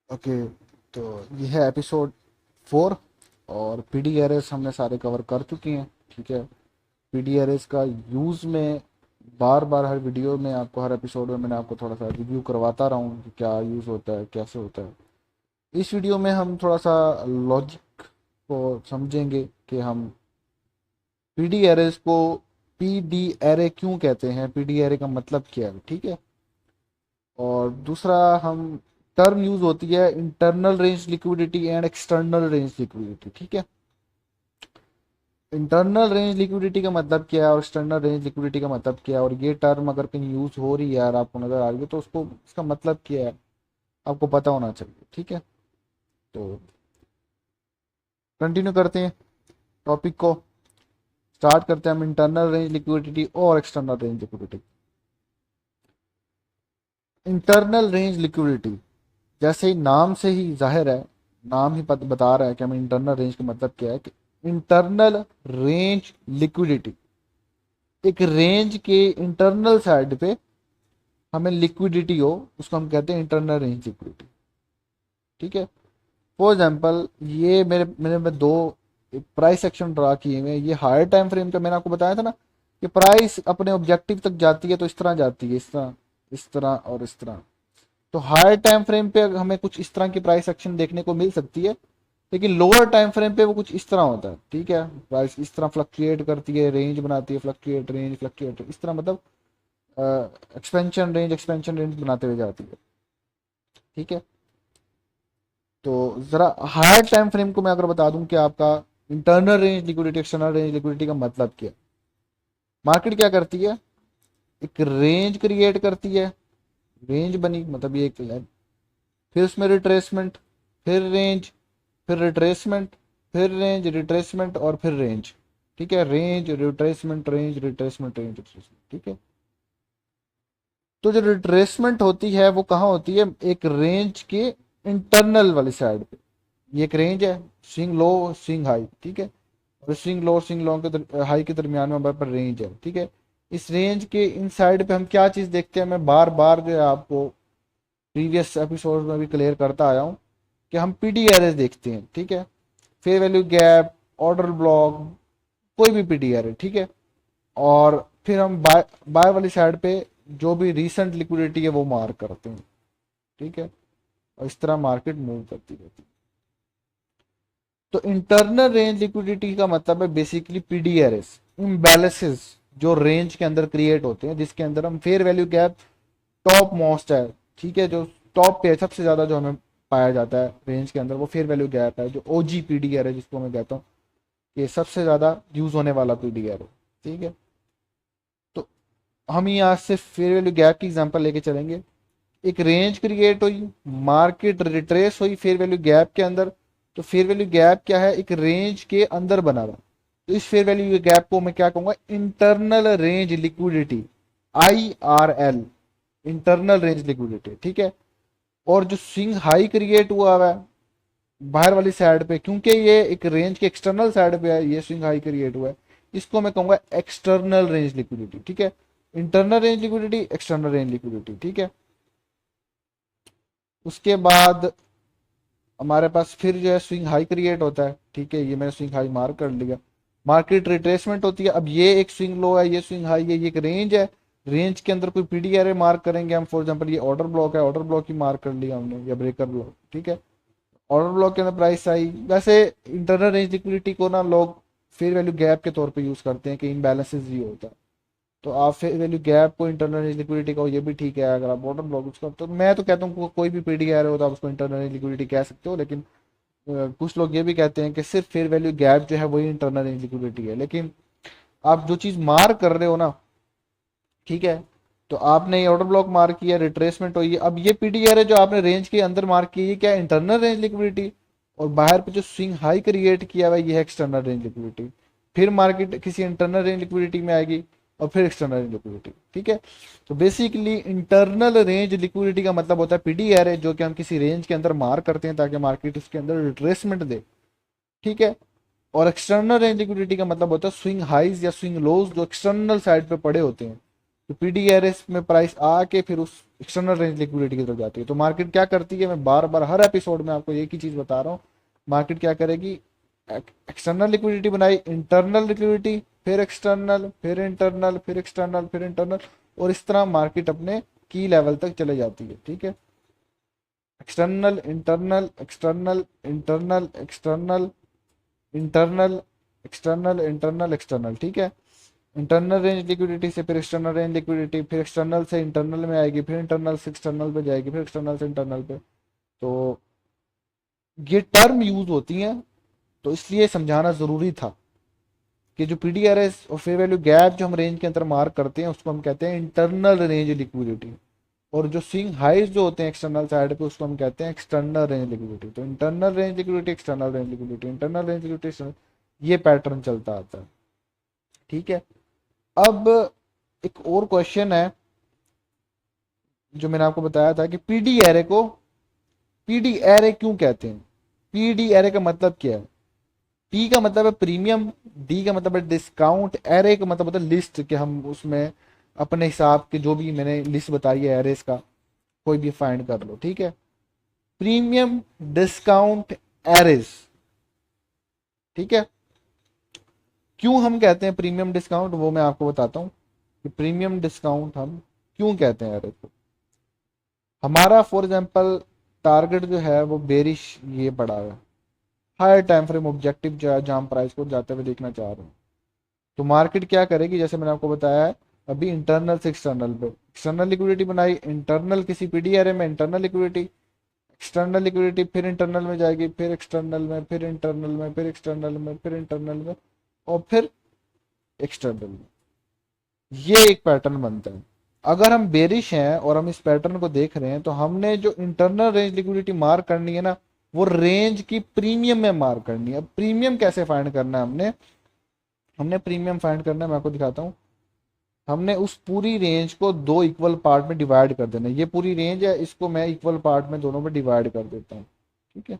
Okay, तो ये है एपिसोड 4 और पीडी एरेस हमने सारे कवर कर चुके हैं। ठीक है, पीडी एरेस का यूज़ में बार बार हर वीडियो में आपको, हर एपिसोड में मैंने आपको थोड़ा सा रिव्यू करवाता रहा हूँ कि क्या यूज़ होता है, कैसे होता है। इस वीडियो में हम थोड़ा सा लॉजिक को समझेंगे कि हम पीडी एरेस को पीडी एरे क्यों कहते हैं, पीडी एरे का मतलब क्या है। ठीक है, और दूसरा हम टर्म यूज होती है internal range liquidity and external range liquidity. ठीक है, इंटरनल रेंज लिक्विडिटी का मतलब क्या है और एक्सटर्नल रेंज लिक्विडिटी का मतलब क्या है, और ये टर्म अगर कहीं यूज हो रही है यार आपको नजर आ रही है तो उसको, उसका मतलब क्या है आपको पता होना चाहिए। ठीक है, तो कंटिन्यू करते हैं टॉपिक को, स्टार्ट करते हैं हम इंटरनल रेंज लिक्विडिटी और external range liquidity. Internal range liquidity, जैसे ही नाम से ही जाहिर है, नाम ही बता रहा है कि हमें इंटरनल रेंज का मतलब क्या है, कि इंटरनल रेंज लिक्विडिटी, एक रेंज के इंटरनल साइड पे हमें लिक्विडिटी हो, उसको हम कहते हैं इंटरनल रेंज लिक्विडिटी। ठीक है, फॉर एग्जांपल ये मेरे मेरे में दो प्राइस सेक्शन ड्रा किए हुए हैं। ये हायर टाइम फ्रेम का मैंने आपको बताया था ना कि प्राइस अपने ऑब्जेक्टिव तक जाती है तो इस तरह जाती है, इस तरह, इस तरह और इस तरह। तो हायर टाइम फ्रेम पे हमें कुछ इस तरह की प्राइस एक्शन देखने को मिल सकती है, लेकिन लोअर टाइम फ्रेम पे वो कुछ इस तरह होता है। ठीक है, प्राइस इस तरह फ्लक्चुएट करती है, रेंज बनाती है, फ्लक्चुएट रेंज फ्लक्चुएट इस तरह, मतलब एक्सपेंशन रेंज बनाते हुए जाती है। ठीक है, तो जरा हायर टाइम फ्रेम को मैं अगर बता दूं कि आपका internal range liquidity external range liquidity का मतलब क्या है। मार्केट क्या करती है, एक रेंज क्रिएट करती है, रेंज बनी मतलब ये एक, फिर उसमें रिट्रेसमेंट, फिर रेंज, फिर रिट्रेसमेंट, फिर रेंज, रिट्रेसमेंट और फिर रेंज। ठीक है, range retracement range retracement range retracement. ठीक है, तो जो रिट्रेसमेंट होती है वो कहाँ होती है, एक रेंज के इंटरनल वाली साइड पे। ये एक रेंज है, स्विंग लो स्विंग हाई। ठीक है, और स्विंग लो के हाई के दरमियान में हमारे पर रेंज है। ठीक है, इस रेंज के इन साइड पे हम क्या चीज देखते हैं, मैं बार बार जो है आपको प्रीवियस एपिसोड में भी क्लियर करता आया हूँ कि हम पीडी एरेज देखते हैं। ठीक है, fair value gap, order block, कोई भी पीडी एरे। ठीक है, और फिर हम बाय बाय वाली साइड पे जो भी रिसेंट लिक्विडिटी है वो मार्क करते हैं। ठीक है, और इस तरह मार्केट मूव करती रहती है। तो इंटरनल रेंज लिक्विडिटी का मतलब है बेसिकली पीडी एरेस, इम्बैलेंसेस जो रेंज के अंदर क्रिएट होते हैं, जिसके अंदर हम fair value gap top most है। ठीक है, जो टॉप पे सबसे ज्यादा जो हमें पाया जाता है रेंज के अंदर वो फेयर वैल्यू गैप है, जो ओजी पीडीआर है जिसको मैं कहता हूँ, ये सबसे ज्यादा यूज होने वाला पीडीआर है। ठीक है, तो हम यहाँ से फेयर वैल्यू गैप की एग्जांपल लेके चलेंगे। एक रेंज क्रिएट हुई, मार्केट रिट्रेस हुई फेयर वैल्यू गैप के अंदर। तो फेयर वैल्यू गैप क्या है, एक रेंज के अंदर बना रहा। तो इस फेयर वैल्यू गैप को मैं क्या कहूंगा, internal range liquidity, IRL, internal range liquidity. ठीक है, और जो स्विंग हाई क्रिएट हुआ है बाहर वाली साइड पे, क्योंकि ये एक रेंज के एक्सटर्नल साइड पे है, ये स्विंग हाई क्रिएट हुआ है, इसको मैं कहूंगा एक्सटर्नल रेंज लिक्विडिटी। ठीक है, internal range liquidity, external range liquidity. ठीक है, उसके बाद हमारे पास फिर जो है स्विंग हाई क्रिएट होता है। ठीक है, ये मैंने स्विंग हाई मार्क कर लिया। मार्केट रिट्रेसमेंट होती है, अब ये एक स्विंग लो है, ये स्विंग हाई है, ये एक रेंज है। रेंज के अंदर कोई पीडीआर मार्क करेंगे हम, फॉर एग्जांपल ये ऑर्डर ब्लॉक है, ऑर्डर ब्लॉक ही मार्क कर लिया हमने, या ब्रेकर ब्लॉक। ठीक है, ऑर्डर ब्लॉक के अंदर प्राइस आई। वैसे इंटरनल रेंज लिक्विडिटी को ना लोग फेयर वैल्यू गैप के तौर पे यूज करते हैं कि इनबैलेंसेस ही होता है। तो आप फेयर वैल्यू गैप को इंटरनल रेंज लिक्विडिटी को, ये भी ठीक है अगर आप ऑर्डर ब्लॉक यूज करते हो। तो मैं तो कहता हूँ कोई भी पीडीआर हो तो आप उसको इंटरनल रेंज लिक्विडिटी कह सकते हो, लेकिन कुछ लोग ये भी कहते हैं कि सिर्फ फेयर वैल्यू गैप जो है वही इंटरनल रेंज लिक्विडिटी है। लेकिन आप जो चीज मार्क कर रहे हो ना, ठीक है, तो आपने ये ऑर्डर ब्लॉक मार्क किया, रिट्रेसमेंट हुई, अब ये पीडीआर है जो आपने रेंज के अंदर मार्क की, ये क्या इंटरनल रेंज लिक्विडिटी, और बाहर पे जो स्विंग हाई क्रिएट किया हुआ है ये है एक्सटर्नल रेंज लिक्विडिटी। फिर मार्केट किसी इंटरनल रेंज लिक्विडिटी में आएगी और फिर एक्सटर्नल रेंज लिक्विडिटी। ठीक है, तो बेसिकली इंटरनल रेंज लिक्विडिटी का मतलब होता है पीडीआर है, जो कि हम किसी रेंज के अंदर मार्क करते हैं ताकि मार्केट उसके अंदर रिट्रेसमेंट दे। ठीक है, और एक्सटर्नल रेंज लिक्विडिटी का मतलब होता है स्विंग हाइज या स्विंग लोज जो एक्सटर्नल साइड पे पड़े होते हैं। तो पीडीआरएस में प्राइस आके फिर उस एक्सटर्नल रेंज लिक्विडिटी की तरफ जाती है। तो मार्केट क्या करती है, मैं बार बार हर एपिसोड में आपको एक ही चीज बता रहा हूँ, मार्केट क्या करेगी, एक्सटर्नल लिक्विडिटी बनाई, इंटरनल लिक्विडिटी, फिर एक्सटर्नल, फिर इंटरनल, फिर एक्सटर्नल, फिर इंटरनल, और इस तरह मार्केट अपने की लेवल तक चले जाती है। ठीक है, external internal external internal external internal external internal external. ठीक है, इंटरनल रेंज लिक्विडिटी से फिर एक्सटर्नल रेंज लिक्विडिटी, फिर एक्सटर्नल से इंटरनल में आएगी, फिर इंटरनल से एक्सटर्नल पे जाएगी, फिर एक्सटर्नल से इंटरनल पे। तो ये टर्म यूज होती हैं, तो इसलिए समझाना जरूरी था कि जो पीडीआरएस और फेयर वैल्यू गैप जो हम रेंज के अंदर मार्क करते हैं उसको हम कहते हैं इंटरनल रेंज लिक्विडिटी, और जो स्विंग हाइज जो होते हैं एक्सटर्नल साइड पे उसको हम कहते हैं एक्सटर्नल रेंज लिक्विडिटी। तो internal range liquidity, external range liquidity, internal range liquidity, ये पैटर्न चलता आता है। ठीक है, अब एक और क्वेश्चन है जो मैंने आपको बताया था कि पीडी एरे को पीडी एरे क्यों कहते हैं, पीडी एरे का मतलब क्या है। पी का मतलब है प्रीमियम, डी का मतलब है डिस्काउंट, एरे का मतलब होता है लिस्ट, कि हम उसमें अपने हिसाब के जो भी मैंने लिस्ट बताई है एरेस का कोई भी फाइंड कर लो। ठीक है, प्रीमियम, डिस्काउंट, एरेस। ठीक है, क्यों हम कहते हैं प्रीमियम डिस्काउंट, वो मैं आपको बताता हूं कि प्रीमियम डिस्काउंट हम क्यों कहते हैं एरेस को। हमारा फॉर एग्जांपल टारगेट जो है वो बेरिश ये पड़ा है, हायर टाइम फ्रेम ऑब्जेक्टिव जो है जहां हम प्राइस को जाते हुए देखना चाह रहे हैं, तो मार्केट क्या करेगी, जैसे मैंने आपको बताया है अभी इंटरनल से एक्सटर्नल पे, एक्सटर्नल लिक्विडिटी बनाई, इंटरनल किसी पीडी एरे में इंटरनल लिक्विडिटी, एक्सटर्नल लिक्विडिटी, फिर इंटरनल में जाएगी, फिर एक्सटर्नल में, फिर इंटरनल में, फिर एक्सटर्नल में, फिर इंटरनल में, और फिर एक्सटर्नल में। ये एक पैटर्न बनता है। अगर हम बेरिश हैं और हम इस पैटर्न को देख रहे हैं तो हमने जो इंटरनल रेंज लिक्विडिटी मार्क करनी है ना, वो रेंज की प्रीमियम में मार्क करनी है। अब प्रीमियम कैसे फाइंड करना है, हमने हमने प्रीमियम फाइंड करना है, मैं आपको दिखाता हूँ। हमने उस पूरी रेंज को दो इक्वल पार्ट में डिवाइड कर देना है। ये पूरी रेंज है, इसको मैं इक्वल पार्ट में दोनों में डिवाइड कर देता हूँ। ठीक है,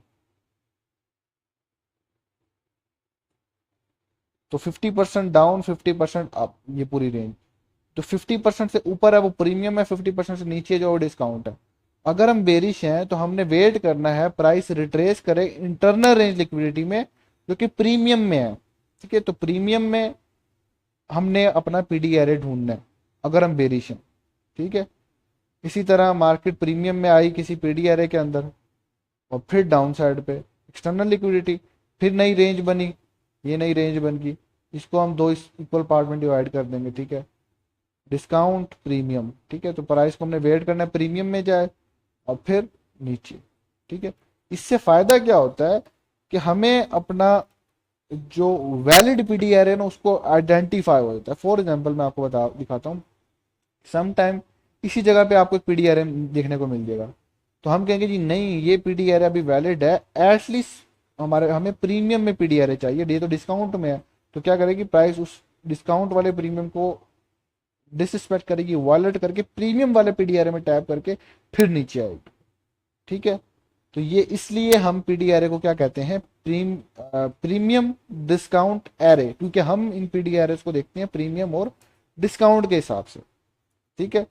तो 50% डाउन, 50% अप, ये पूरी रेंज। तो 50% से ऊपर है वो प्रीमियम है, 50% से नीचे जो डिस्काउंट है। अगर हम बेरिश हैं तो हमने वेट करना है प्राइस रिट्रेस करे इंटरनल रेंज लिक्विडिटी में जो कि प्रीमियम में है। ठीक है, तो प्रीमियम में हमने अपना पीडी एरे ढूंढना है अगर हम बेरिश हैं। ठीक है, इसी तरह मार्केट प्रीमियम में आई किसी पीडी एरे के अंदर, और फिर डाउन साइड पे एक्सटर्नल लिक्विडिटी, फिर नई रेंज बनी, ये नई रेंज बन गई, इसको हम दो इक्वल पार्ट में डिवाइड कर देंगे। ठीक है, डिस्काउंट, प्रीमियम। ठीक है, तो प्राइस को हमने वेट करना है प्रीमियम में जाए और फिर नीचे। ठीक है, इससे फायदा क्या होता है कि हमें अपना जो वैलिड पीडीआर है ना उसको आइडेंटिफाई हो जाता है। फॉर एग्जांपल मैं आपको बता दिखाता हूँ, सम टाइम इसी जगह पे आपको एक पीडीआर देखने को मिल जाएगा, तो हम कहेंगे जी नहीं ये पीडीआर अभी वैलिड है, एटलीस्ट हमारे हमें प्रीमियम में पीडीआर चाहिए, ये तो डिस्काउंट में है। तो क्या करेगी प्राइस उस डिस्काउंट वाले प्रीमियम को डिसरिस्पेक्ट करेगी, वॉलेट करके प्रीमियम वाले पीडीआर में टैप करके फिर नीचे आएगी। ठीक है, तो ये इसलिए हम पीडीआर को क्या कहते हैं, प्रीमियम डिस्काउंट एरे, क्योंकि हम इन पीडीआर को देखते हैं प्रीमियम और डिस्काउंट के हिसाब से। ठीक है,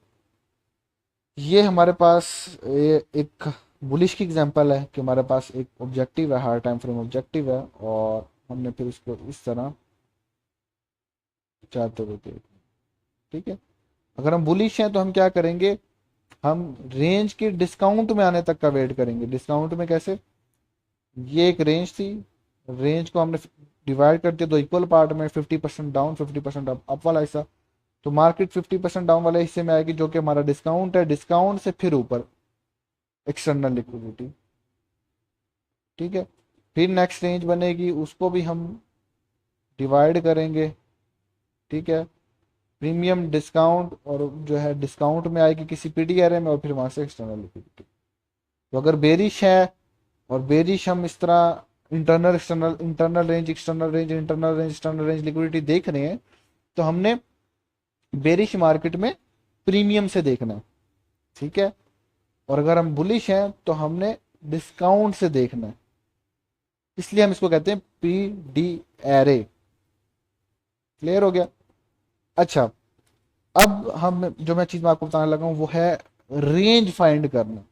ये हमारे पास एक बुलिश की एग्जांपल है कि हमारे पास एक ऑब्जेक्टिव है, हायर टाइम फ्रेम ऑब्जेक्टिव है, और हमने फिर उसको इस तरह चाहते हुए देखा। ठीक है, अगर हम बुलिश हैं तो हम क्या करेंगे, हम रेंज के डिस्काउंट में आने तक का वेट करेंगे। डिस्काउंट में कैसे, ये एक रेंज थी, रेंज को हमने डिवाइड कर दिया दो इक्वल पार्ट में, 50% डाउन, 50% अप वाला हिस्सा। तो मार्केट 50% डाउन वाले हिस्से में आएगी जो कि हमारा डिस्काउंट है, डिस्काउंट से फिर ऊपर एक्सटर्नल लिक्विडिटी। ठीक है, फिर नेक्स्ट रेंज बनेगी, उसको भी हम डिवाइड करेंगे। ठीक है, प्रीमियम, डिस्काउंट, और जो है डिस्काउंट में आएगी किसी पीडीआर में, और फिर वहां से एक्सटर्नल लिक्विडिटी। तो अगर बेरिश है और बेरिश हम इस तरह internal external, internal range, external range, internal range, external range liquidity देख रहे हैं, तो हमने बेरिश मार्केट में प्रीमियम से देखना है। ठीक है, और अगर हम बुलिश हैं तो हमने डिस्काउंट से देखना है, इसलिए हम इसको कहते हैं पी डी एरे। क्लियर हो गया। अच्छा, अब हम जो मैं चीज मैं आपको बताने लगा हूं वो है रेंज फाइंड करना,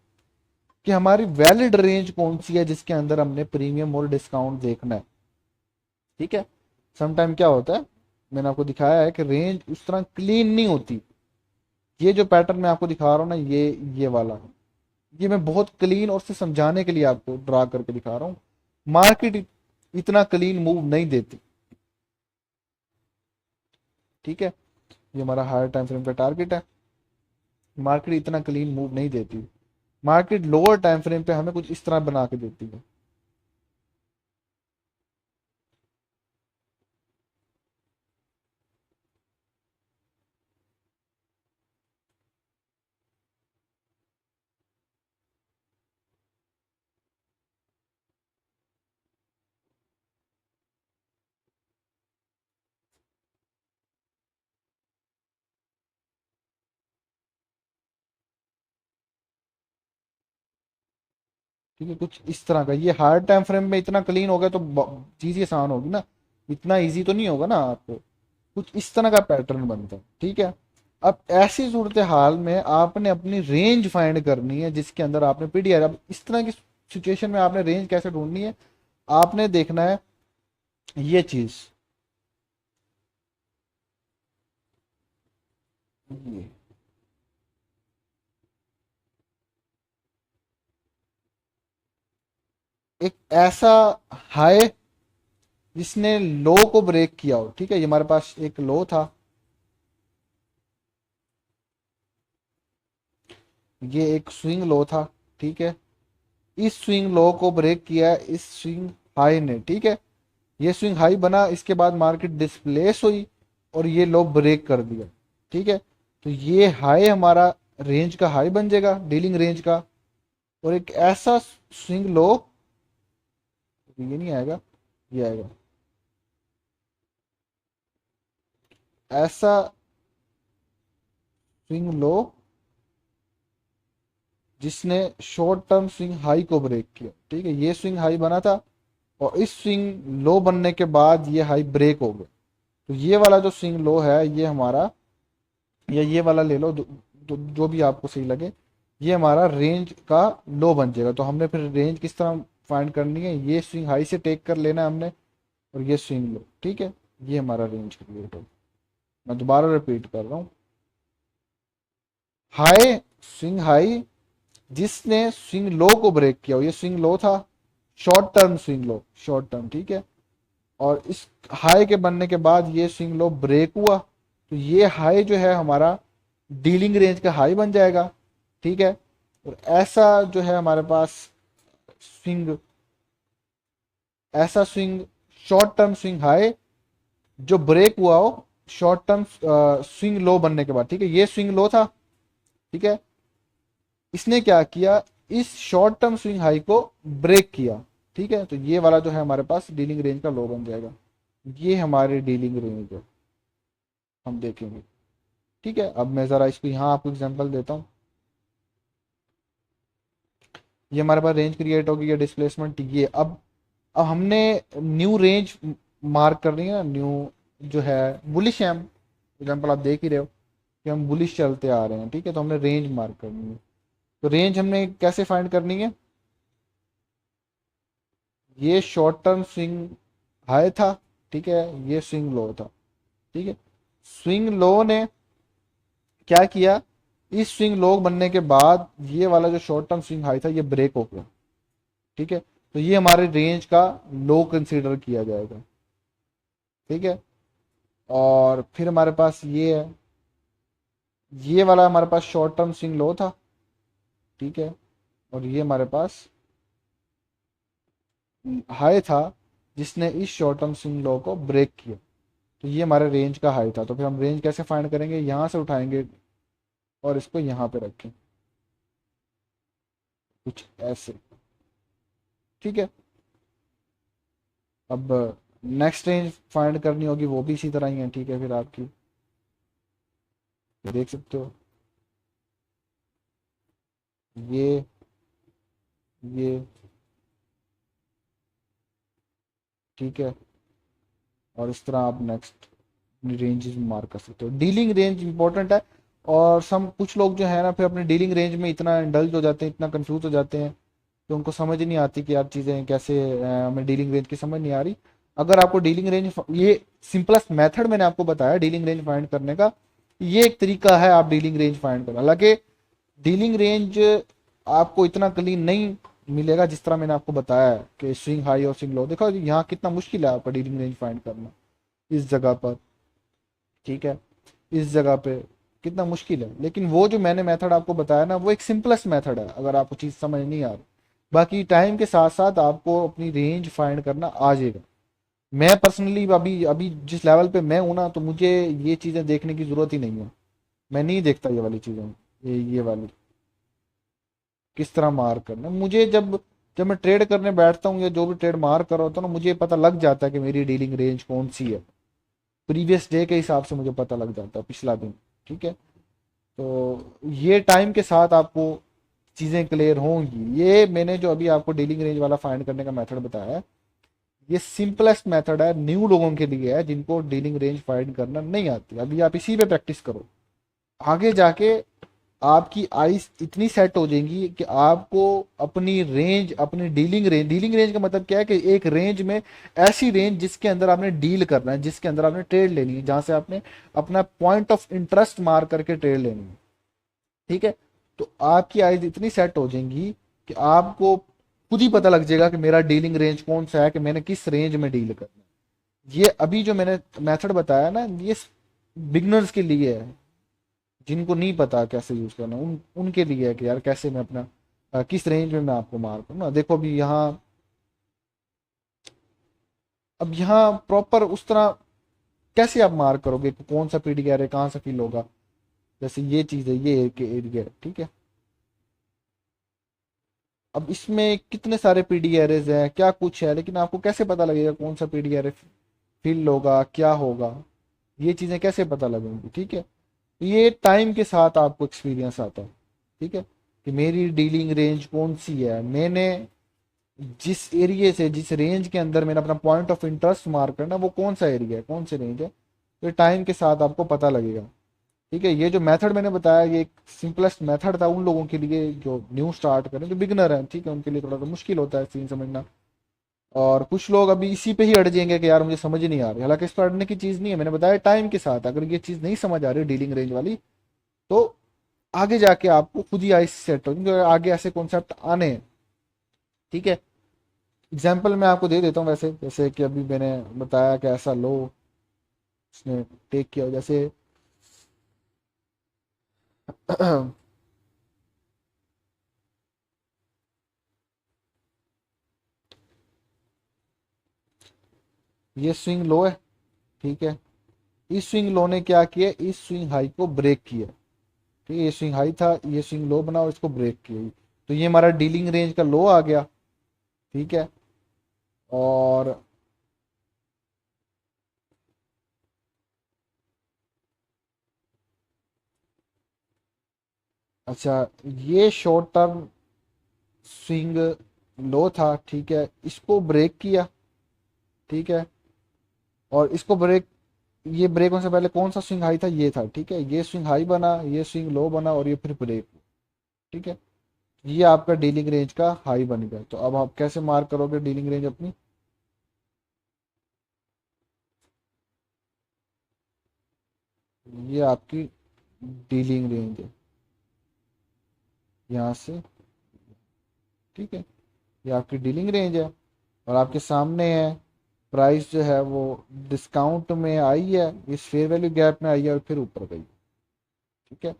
कि हमारी वैलिड रेंज कौन सी है जिसके अंदर हमने प्रीमियम और डिस्काउंट देखना है। ठीक है। समटाइम क्या होता है, मैंने आपको दिखाया है कि रेंज उस तरह क्लीन नहीं होती। ये जो पैटर्न मैं आपको दिखा रहा हूँ ना, ये वाला, ये मैं बहुत क्लीन और से समझाने के लिए आपको ड्रा करके दिखा रहा हूँ। मार्केट इतना क्लीन मूव नहीं देती। ठीक है। ये हमारा हायर टाइम फ्रेम का टारगेट है। मार्केट इतना क्लीन मूव नहीं देती। मार्केट लोअर टाइम फ्रेम पे हमें कुछ इस तरह बना के देती है। ठीक है, कुछ इस तरह का। ये हायर टाइम फ्रेम में इतना क्लीन हो गया तो चीज ही आसान होगी ना। इतना इजी तो नहीं होगा ना आपको। कुछ इस तरह का पैटर्न बनता है। ठीक है। अब ऐसी सूरत हाल में आपने अपनी रेंज फाइंड करनी है जिसके अंदर आपने पीडीआर, अब इस तरह की सिचुएशन में आपने रेंज कैसे ढूंढनी है, आपने देखना है ये चीज, ये एक ऐसा हाई जिसने लो को ब्रेक किया हो। ठीक है, ये हमारे पास एक लो था, ये एक स्विंग लो था। ठीक है। इस स्विंग लो को ब्रेक किया है इस स्विंग हाई ने। ठीक है। ये स्विंग हाई बना, इसके बाद मार्केट डिस्प्लेस हुई और ये लो ब्रेक कर दिया। ठीक है। तो ये हाई हमारा रेंज का हाई बन जाएगा, डीलिंग रेंज का। और एक ऐसा स्विंग लो, ये नहीं आएगा, ये आएगा, ऐसा स्विंग लो जिसने शॉर्ट टर्म स्विंग हाई को ब्रेक किया। ठीक है, ये स्विंग हाई बना था और इस स्विंग लो बनने के बाद ये हाई ब्रेक हो गया। तो ये वाला जो स्विंग लो है ये हमारा, या ये वाला ले लो, जो भी आपको सही लगे, ये हमारा रेंज का लो बन जाएगा। तो हमने फिर रेंज किस तरह फाइंड करनी है, ये स्विंग हाई से टेक कर लेना है हमने, और ये स्विंग लो। ठीक है। ये हमारा रेंज क्रिएट हो। मैं दोबारा रिपीट कर रहा हूँ, हाई, स्विंग हाई जिसने स्विंग लो को ब्रेक किया, ये स्विंग लो था, short term swing low, short term. ठीक है। और इस हाई के बनने के बाद ये स्विंग लो ब्रेक हुआ, तो ये हाई जो है हमारा डीलिंग रेंज का हाई बन जाएगा। ठीक है। और ऐसा जो है हमारे पास स्विंग, ऐसा swing, short term swing high जो ब्रेक हुआ हो शॉर्ट टर्म स्विंग लो बनने के बाद। ठीक है, ये स्विंग लो था। ठीक है। इसने क्या किया, इस शॉर्ट टर्म स्विंग हाई को ब्रेक किया। ठीक है। तो ये वाला जो है हमारे पास डीलिंग रेंज का लो बन जाएगा। ये हमारी डीलिंग रेंज है, हम देखेंगे। ठीक है। अब मैं जरा इसको यहाँ आपको एग्जांपल देता हूँ। ये हमारे पास रेंज क्रिएट होगी, ये डिस्प्लेसमेंट ये। अब हमने न्यू रेंज मार्क करनी है ना, न्यू जो है बुलिश है। हम एग्जांपल आप देख ही रहे हो कि हम बुलिश चलते आ रहे हैं। ठीक है। तो हमने रेंज मार्क करनी है। तो रेंज हमने कैसे फाइंड करनी है, ये शॉर्ट टर्म स्विंग हाई था। ठीक है। ये स्विंग लो था। ठीक है। स्विंग लो ने क्या किया, इस स्विंग लो बनने के बाद ये वाला जो शॉर्ट टर्म स्विंग हाई था ये ब्रेक हो गया। ठीक है। तो ये हमारे रेंज का लो कंसीडर किया जाएगा। ठीक है। और फिर हमारे पास ये है, ये वाला हमारे पास शॉर्ट टर्म स्विंग लो था। ठीक है। और ये हमारे पास हाई था जिसने इस शॉर्ट टर्म स्विंग लो को ब्रेक किया। तो ये हमारे रेंज का हाई था। तो फिर हम रेंज कैसे फाइंड करेंगे, यहां से उठाएंगे और इसको यहां पे रखें, कुछ ऐसे। ठीक है। अब नेक्स्ट रेंज फाइंड करनी होगी, वो भी इसी तरह ही है। ठीक है। फिर आपकी देख सकते हो, ये ये ठीक है। और इस तरह आप नेक्स्ट अपनी रेंजेस में मार्क कर सकते हो। डीलिंग रेंज इंपॉर्टेंट है। और सम कुछ लोग जो है ना फिर अपने डीलिंग रेंज में इतना इंडल्ज हो जाते हैं, इतना कंफ्यूज हो जाते हैं कि उनको समझ ही नहीं आती कि यार चीज़ें कैसे, हमें डीलिंग रेंज की समझ नहीं आ रही। अगर आपको डीलिंग रेंज, ये सिंपलेस्ट मेथड मैंने आपको बताया डीलिंग रेंज फाइंड करने का, ये एक तरीका है आप डीलिंग रेंज फाइंड करो। हालांकि डीलिंग रेंज आपको इतना क्लीन नहीं मिलेगा जिस तरह मैंने आपको बताया है कि स्विंग हाई और स्विंग लो। देखो यहाँ कितना मुश्किल है आपका डीलिंग रेंज फाइंड करना इस जगह पर, ठीक है, इस जगह पे कितना मुश्किल है। लेकिन वो जो मैंने मेथड आपको बताया ना वो एक सिंपलेस्ट मेथड है अगर आपको चीज़ समझ नहीं आ रही। बाकी टाइम के साथ साथ आपको अपनी रेंज फाइंड करना आ जाएगा। मैं पर्सनली अभी अभी जिस लेवल पे मैं हूं ना, तो मुझे ये चीज़ें देखने की ज़रूरत ही नहीं है। मैं नहीं देखता ये वाली चीज़ें, ये वाली किस तरह मार करना। मुझे जब जब मैं ट्रेड करने बैठता हूँ या जो भी ट्रेड मार कर रहा होता हूँ ना, मुझे पता लग जाता है कि मेरी डीलिंग रेंज कौन सी है। प्रीवियस डे के हिसाब से मुझे पता लग जाता है, पिछला दिन, ठीक है। तो ये टाइम के साथ आपको चीज़ें क्लियर होंगी। ये मैंने जो अभी आपको डीलिंग रेंज वाला फाइंड करने का मेथड बताया है, ये सिंपलेस्ट मेथड है, न्यू लोगों के लिए है जिनको डीलिंग रेंज फाइंड करना नहीं आती। अभी आप इसी पे प्रैक्टिस करो, आगे जाके आपकी आईज इतनी सेट हो जाएंगी कि आपको अपनी रेंज, अपनी डीलिंग रेंज का मतलब क्या है कि एक रेंज में ऐसी रेंज जिसके अंदर आपने डील करना है, जिसके अंदर आपने ट्रेड लेनी है, जहां से आपने अपना पॉइंट ऑफ इंटरेस्ट मार करके ट्रेड लेनी है, ठीक है। तो आपकी आईज इतनी सेट हो जाएंगी कि आपको खुद ही पता लग जाएगा कि मेरा डीलिंग रेंज कौन सा है, कि मैंने किस रेंज में डील करना है। ये अभी जो मैंने मेथड बताया ना, ये बिगनर्स के लिए है, जिनको नहीं पता कैसे यूज करना, उनके लिए है कि यार कैसे मैं अपना किस रेंज में मैं आपको मार करूँ ना। देखो अभी यहाँ, अब यहाँ प्रॉपर उस तरह कैसे आप मार करोगे कि कौन सा पीडीआर है, कहाँ से फिल होगा। जैसे ये चीज है, ये एरिया है, ठीक है। अब इसमें कितने सारे पीडीआरएस हैं, क्या कुछ है, लेकिन आपको कैसे पता लगेगा कौन सा पीडीआर फिल होगा, क्या होगा, ये चीजें कैसे पता लगेंगी, ठीक है। ये टाइम के साथ आपको एक्सपीरियंस आता है, ठीक है, कि मेरी डीलिंग रेंज कौन सी है, मैंने जिस एरिया से, जिस रेंज के अंदर मैंने अपना पॉइंट ऑफ इंटरेस्ट मार्क करना, वो कौन सा एरिया है, कौन सी रेंज है। तो टाइम के साथ आपको पता लगेगा, ठीक है। ये जो मेथड मैंने बताया ये एक सिंपलेस्ट मेथड था उन लोगों के लिए जो न्यू स्टार्ट करें, जो बिगनर हैं, ठीक है, उनके लिए थोड़ा सा मुश्किल होता है सीन समझना। और कुछ लोग अभी इसी पे ही अड़ जाएंगे कि यार मुझे समझ ही नहीं आ रही। हालांकि इस पर अड़ने की चीज़ नहीं है, मैंने बताया टाइम के साथ अगर ये चीज़ नहीं समझ आ रही डीलिंग रेंज वाली, तो आगे जाके आपको खुद ही आइस सेट हो, क्योंकि आगे ऐसे कॉन्सेप्ट आने हैं, ठीक है। एग्जाम्पल मैं आपको दे देता हूँ वैसे, जैसे कि अभी मैंने बताया कि ऐसा लो उसने टेक किया, जैसे ये स्विंग लो है, ठीक है। इस स्विंग लो ने क्या किया, इस स्विंग हाई को ब्रेक किया, ठीक है। ये स्विंग हाई था, ये स्विंग लो बना और इसको ब्रेक किया, तो ये हमारा डीलिंग रेंज का लो आ गया, ठीक है। और अच्छा, ये शॉर्ट टर्म स्विंग लो था, ठीक है, इसको ब्रेक किया, ठीक है। और इसको ब्रेक, ये ब्रेक होने से पहले कौन सा स्विंग हाई था, ये था, ठीक है। ये स्विंग हाई बना, ये स्विंग लो बना और ये फिर ब्रेक, ठीक है। ये आपका डीलिंग रेंज का हाई बन गया। तो अब आप कैसे मार्क करोगे डीलिंग रेंज अपनी, ये आपकी डीलिंग रेंज है यहाँ से, ठीक है। ये आपकी डीलिंग रेंज है। और आपके सामने है प्राइस जो है वो डिस्काउंट में आई है, इस फेयर वैल्यू गैप में आई है और फिर ऊपर गई, ठीक है।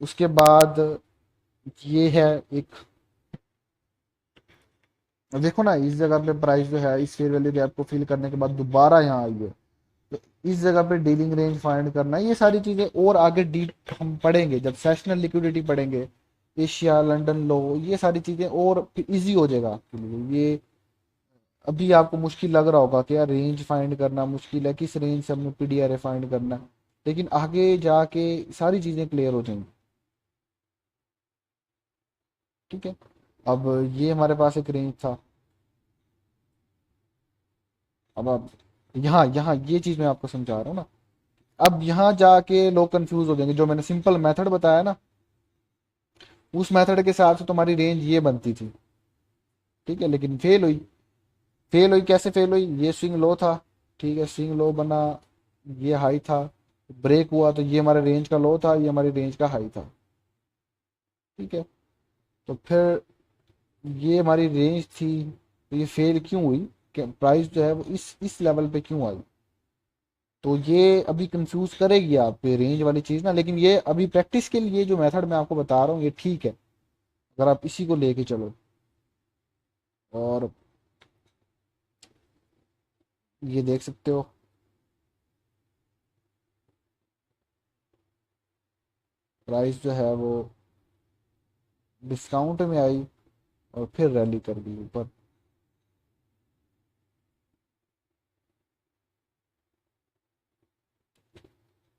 उसके बाद ये है एक, देखो ना इस जगह पे प्राइस जो है इस फेयर वैल्यू गैप को फिल करने के बाद दोबारा यहाँ आई है। तो इस जगह पे डीलिंग रेंज फाइंड करना है। ये सारी चीजें और आगे डीप हम पढ़ेंगे जब सेशनल लिक्विडिटी पढ़ेंगे, एशिया लंदन लो, ये सारी चीजें और फिर इजी हो जाएगा आपके लिए। ये अभी आपको मुश्किल लग रहा होगा कि यार रेंज फाइंड करना मुश्किल है, किस रेंज से हमने पीडीआर फाइंड करना है, लेकिन आगे जाके सारी चीजें क्लियर हो जाएंगी, ठीक है। अब ये हमारे पास एक रेंज था, अब यहाँ यहाँ ये चीज मैं आपको समझा रहा हूँ ना। अब यहाँ जाके लोग कंफ्यूज हो जाएंगे, जो मैंने सिंपल मेथड बताया ना, उस मेथड के हिसाब से तुम्हारी रेंज ये बनती थी, ठीक है, लेकिन फेल हुई। फेल हुई कैसे फेल हुई, ये स्विंग लो था, ठीक है, स्विंग लो बना, ये हाई था, ब्रेक हुआ तो ये हमारे रेंज का लो था, ये हमारी रेंज का हाई था, ठीक है। तो फिर ये हमारी रेंज थी, तो ये फेल क्यों हुई, कि प्राइस जो है वो इस लेवल पे क्यों आई। तो ये अभी कंफ्यूज करेगी आपको रेंज वाली चीज़ ना, लेकिन ये अभी प्रैक्टिस के लिए जो मेथड मैं आपको बता रहा हूँ ये ठीक है, अगर आप इसी को लेके चलो। और ये देख सकते हो प्राइस जो है वो डिस्काउंट में आई और फिर रैली कर दी ऊपर।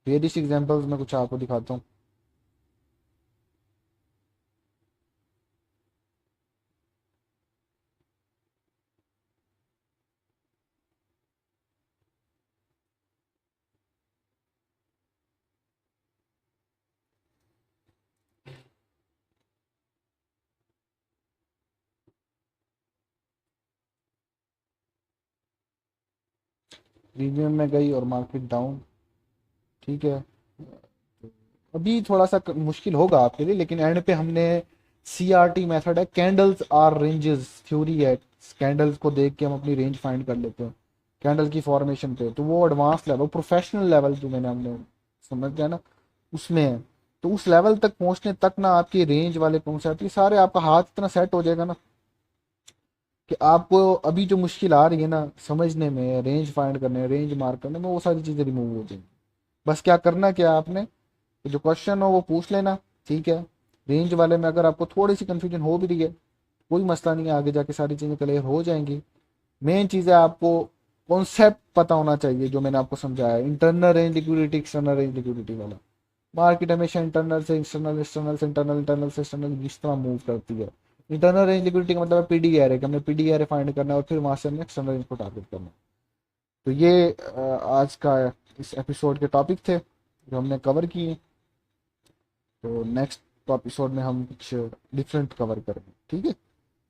वेरियस एग्जांपल्स में कुछ आपको दिखाता हूँ। प्रीमियम में गई और मार्केट डाउन, ठीक है। अभी थोड़ा सा मुश्किल होगा आपके लिए, लेकिन एंड पे हमने CRT मेथड है, कैंडल्स आर रेंजेस थ्योरी है, कैंडल्स को देख के हम अपनी रेंज फाइंड कर लेते हैं कैंडल की फॉर्मेशन पे। तो वो एडवांस लेवल, प्रोफेशनल लेवल जो मैंने हमने समझ गया ना, उसमें है। तो उस लेवल तक पहुंचने तक ना आपकी रेंज वाले कॉन्सेप्ट ये सारे, आपका हाथ इतना सेट हो जाएगा ना कि आपको अभी जो मुश्किल आ रही है ना समझने में, रेंज फाइंड करने, रेंज मार्क करने में, वो सारी चीज़ें रिमूव हो जाएंगी। बस क्या करना, क्या आपने जो क्वेश्चन हो वो पूछ लेना, ठीक है। रेंज वाले में अगर आपको थोड़ी सी कंफ्यूजन हो भी रही है, कोई मसला नहीं है, आगे जाके सारी चीज़ें क्लियर हो जाएंगी। मेन चीज़ है आपको कॉन्सेप्ट पता होना चाहिए, जो मैंने आपको समझाया, internal range liquidity, external range liquidity वाला। मार्केट हमेशा इंटरनल से एक्सटर्नल, एक्सटर्नल से इंटरनल, इंटरनल से एक्सटर्नल इस तरह मूव करती है। इंटरनल रेंज लिक्विडिटी का मतलब है PDR है, कि हमने PDR फाइंड करना है और फिर वहां से हमने एक्सटर्नल रेंज को टारगेट करना है। तो ये आज का इस एपिसोड के टॉपिक थे जो हमने कवर किए। तो नेक्स्ट एपिसोड में हम कुछ डिफरेंट कवर करेंगे, ठीक है।